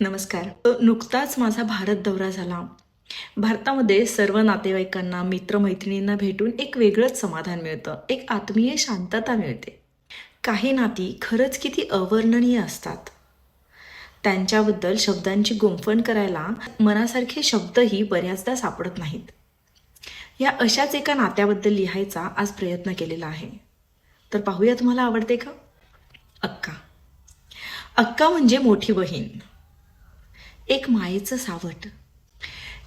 नमस्कार. नुकताच माझा भारत दौरा झाला. भारतामध्ये सर्व नातेवाईकांना, मित्रमैत्रिणींना भेटून एक वेगळंच समाधान मिळतं. एक आत्मीय शांतता मिळते. काही नाती खरंच किती अवर्णनीय असतात. त्यांच्याबद्दल शब्दांची गुंफण करायला मनासारखे शब्दही बऱ्याचदा सापडत नाहीत. या अशाच एका नात्याबद्दल लिहायचा आज प्रयत्न केलेला आहे. तर पाहूया, तुम्हाला आवडते का? अक्का. अक्का म्हणजे मोठी बहीण, एक मायेचं सावट.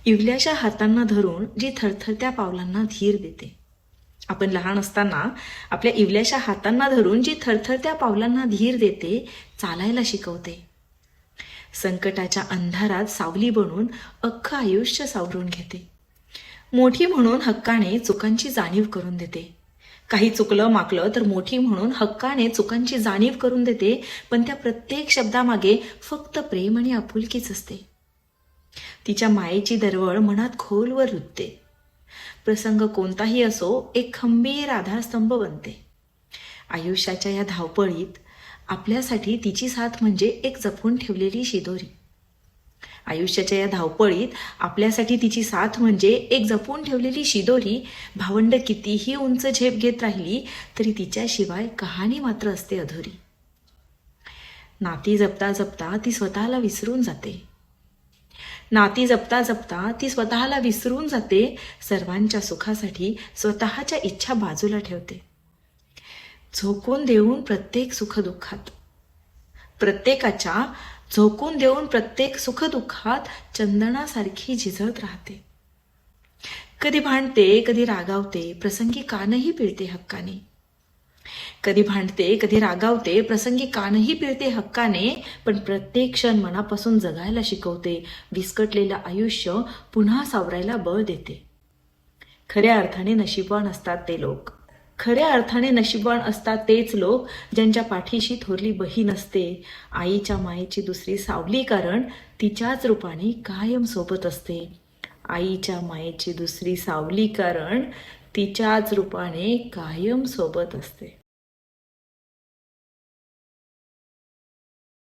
इवल्याच्या हातांना धरून जी थरथरत्या पावलांना धीर देते. आपण लहान असताना आपल्या इवल्याच्या हातांना धरून जी थरथरत्या पावलांना धीर देते, चालायला शिकवते. संकटाच्या अंधारात सावली बनून अख्खं आयुष्य सावरून घेते. मोठी म्हणून हक्काने चुकांची जाणीव करून देते. काही चुकलं माकलं तर मोठी म्हणून हक्काने चुकांची जाणीव करून देते, पण त्या प्रत्येक शब्दामागे फक्त प्रेम आणि आपुलकीच असते. तिच्या मायेची दरवळ मनात खोलवर रुतते. प्रसंग कोणताही असो, एक खंबीर आधारस्तंभ बनते. आयुष्याच्या या धावपळीत आपल्यासाठी तिची साथ म्हणजे एक जपून ठेवलेली शिदोरी. आयुष्याच्या या धावपळीत आपल्यासाठी तिची साथ म्हणजे एक जपून ठेवलेली शिदोरी. भावंड कितीही उंच झेप घेत राहिली तरी तिच्याशिवाय कहाणी मात्र असते अधुरी. नाती जपता जपता ती स्वतःला विसरून जाते. नाती जपता जपता ती स्वतःला विसरून जाते. सर्वांच्या सुखासाठी स्वतःच्या इच्छा बाजूला ठेवते. झोकून देऊन प्रत्येक सुखदुःखात, प्रत्येकाच्या झोकून देऊन प्रत्येक सुखदुःखात चंदनासारखी झिजत राहते. कधी भांडते, कधी रागावते, प्रसंगी कानही पिळते हक्काने. कधी भांडते, कधी रागावते, प्रसंगी कानही पिळते हक्काने, पण प्रत्येक क्षण मनापासून जगायला शिकवते. विस्कटलेलं आयुष्य पुन्हा सावरायला बळ देते. खऱ्या अर्थाने नशीबवान असतात ते लोक. खऱ्या अर्थाने नशीबवान असतात तेच लोक ज्यांच्या पाठीशी थोरली बहीण असते, आईच्या मायेची दुसरी सावली, कारण तिच्याच रूपाने कायम सोबत असते. आईच्या मायेची दुसरी सावली, कारण तिच्याच रूपाने कायम सोबत असते.